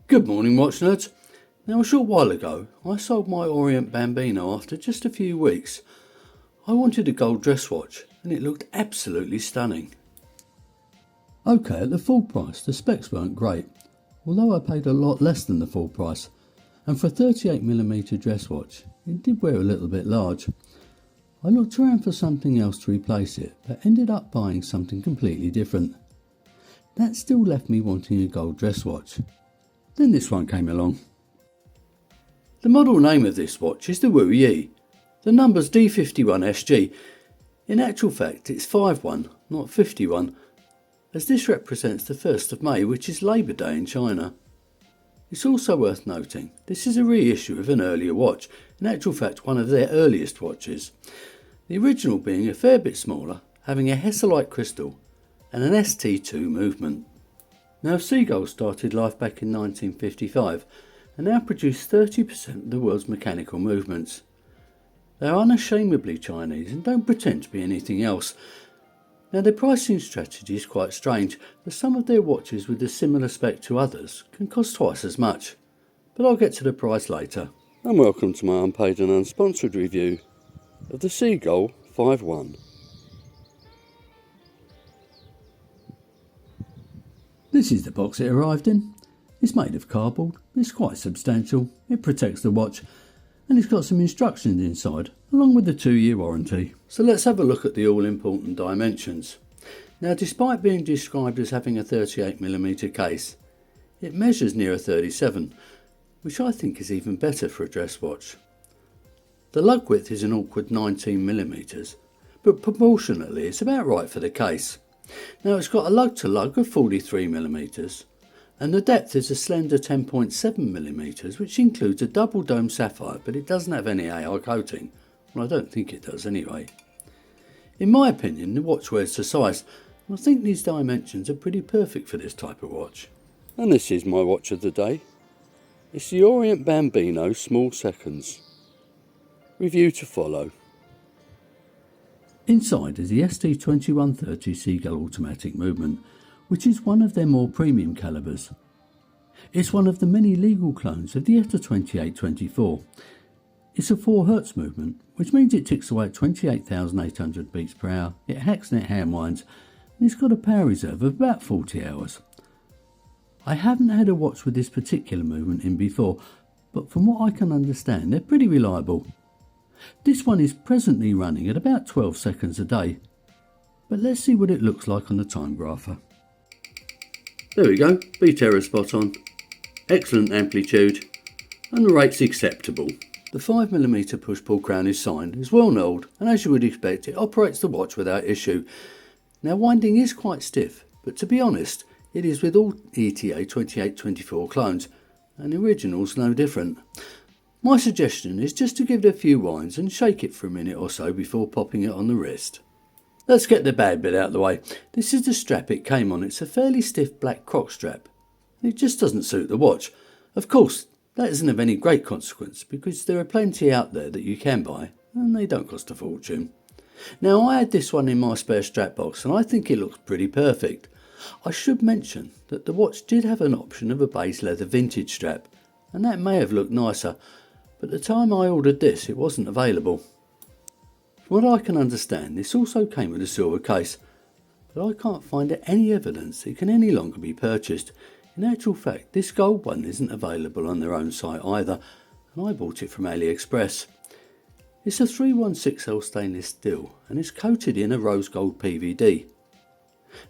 Good morning, watch nerds. Now, a short while ago, I sold my Orient Bambino after just a few weeks. I wanted a gold dress watch, and it looked absolutely stunning. Okay, at the full price, the specs weren't great, although I paid a lot less than the full price, and for a 38mm dress watch, it did wear a little bit large. I looked around for something else to replace it, but ended up buying something completely different. That still left me wanting a gold dress watch. Then this one came along. The model name of this watch is the Wu Yi. The number's D51SG. In actual fact, it's 51, not 51, as this represents the 1st of May, which is Labour Day in China. It's also worth noting, this is a reissue of an earlier watch, in actual fact one of their earliest watches. The original being a fair bit smaller, having a Hesselite crystal and an ST2 movement. Now, Seagull started life back in 1955 and now produce 30% of the world's mechanical movements. They are unashamedly Chinese and don't pretend to be anything else. Now, their pricing strategy is quite strange, as some of their watches with a similar spec to others can cost twice as much. But I'll get to the price later. And welcome to my unpaid and unsponsored review of the Seagull 51. This is the box it arrived in. It's made of cardboard, it's quite substantial, it protects the watch, and it's got some instructions inside, along with the 2-year warranty. So let's have a look at the all-important dimensions. Now, despite being described as having a 38mm case, it measures near a 37, which I think is even better for a dress watch. The lug width is an awkward 19mm, but proportionately it's about right for the case. Now, it's got a lug-to-lug of 43mm, and the depth is a slender 10.7mm, which includes a double dome sapphire, but it doesn't have any AI coating. Well, I don't think it does anyway. In my opinion, the watch wears to size, and I think these dimensions are pretty perfect for this type of watch. And this is my watch of the day. It's the Orient Bambino Small Seconds. Review to follow. Inside is the ST2130 Seagull automatic movement, which is one of their more premium calibers. It's one of the many legal clones of the ETA 2824. It's a 4Hz movement, which means it ticks away at 28,800 beats per hour, it hacks and it hand winds, and it's got a power reserve of about 40 hours. I haven't had a watch with this particular movement in before, but from what I can understand, they're pretty reliable. This one is presently running at about 12 seconds a day, but let's see what it looks like on the time grapher. There we go, beat error spot on, excellent amplitude, and the rate's acceptable. The 5mm push-pull crown is signed, is well knurled, and as you would expect, it operates the watch without issue. Now, winding is quite stiff, but to be honest, it is with all ETA 2824 clones, and the original's no different. My suggestion is just to give it a few winds and shake it for a minute or so before popping it on the wrist. Let's get the bad bit out of the way. This is the strap it came on. It's a fairly stiff black croc strap. It just doesn't suit the watch. Of course, that isn't of any great consequence because there are plenty out there that you can buy and they don't cost a fortune. Now, I had this one in my spare strap box and I think it looks pretty perfect. I should mention that the watch did have an option of a base leather vintage strap, and that may have looked nicer, but at the time I ordered this it wasn't available. From what I can understand, this also came with a silver case, but I can't find any evidence it can any longer be purchased. In actual fact, this gold one isn't available on their own site either, and I bought it from AliExpress. It's a 316L stainless steel and it's coated in a rose gold PVD.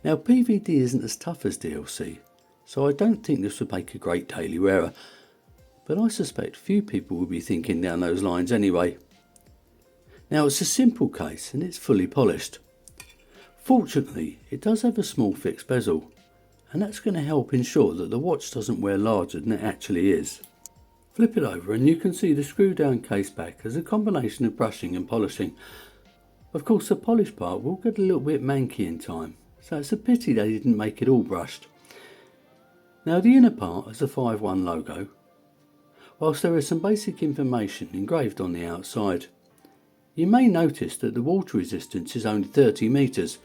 Now, PVD isn't as tough as DLC, so I don't think this would make a great daily wearer, but I suspect few people will be thinking down those lines anyway. Now, it's a simple case and it's fully polished. Fortunately, it does have a small fixed bezel, and that's going to help ensure that the watch doesn't wear larger than it actually is. Flip it over and you can see the screw down case back as a combination of brushing and polishing. Of course, the polished part will get a little bit manky in time, so it's a pity they didn't make it all brushed. Now, the inner part has a 5-1 logo, whilst there is some basic information engraved on the outside. You may notice that the water resistance is only 30 metres,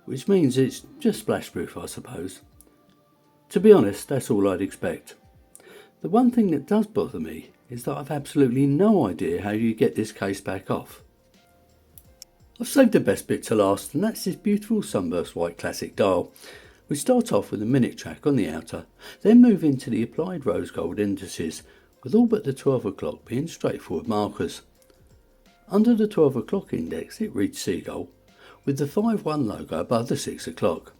which means it's just splash proof, I suppose. To be honest, that's all I'd expect. The one thing that does bother me is that I've absolutely no idea how you get this case back off. I've saved the best bit to last, and that's this beautiful sunburst white classic dial. We start off with a minute track on the outer, then move into the applied rose gold indices, with all but the 12 o'clock being straightforward markers. Under the 12 o'clock index it reads Seagull, with the 5-1 logo above the 6 o'clock.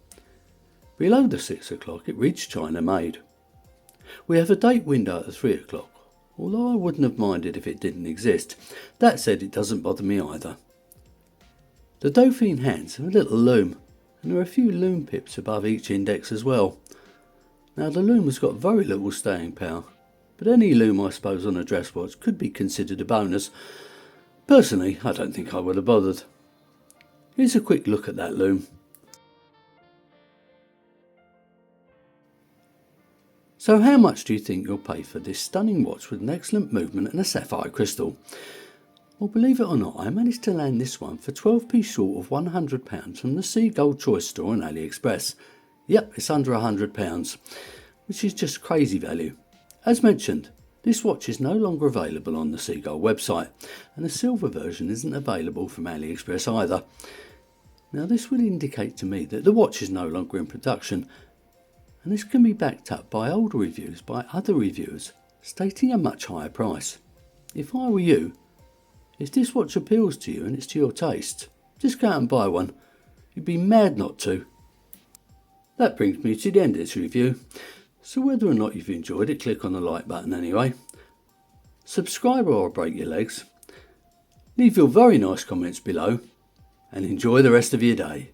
Below the 6 o'clock it reads China Made. We have a date window at the 3 o'clock, although I wouldn't have minded if it didn't exist. That said, it doesn't bother me either. The Dauphine hands have a little loom, and there are a few loom pips above each index as well. Now the loom has got very little staying power, but any loom I suppose on a dress watch could be considered a bonus. Personally, I don't think I would have bothered. Here's a quick look at that loom. So how much do you think you'll pay for this stunning watch with an excellent movement and a sapphire crystal? Well, believe it or not, I managed to land this one for 12p short of £100 from the Seagull Choice store on AliExpress. Yep, it's under £100, which is just crazy value. As mentioned, this watch is no longer available on the Seagull website, and the silver version isn't available from AliExpress either. Now this would indicate to me that the watch is no longer in production, and this can be backed up by older reviews by other reviewers stating a much higher price. If I were you, if this watch appeals to you and it's to your taste, just go out and buy one. You'd be mad not to. That brings me to the end of this review. So whether or not you've enjoyed it, click on the like button anyway. Subscribe or I'll break your legs. Leave your very nice comments below and enjoy the rest of your day.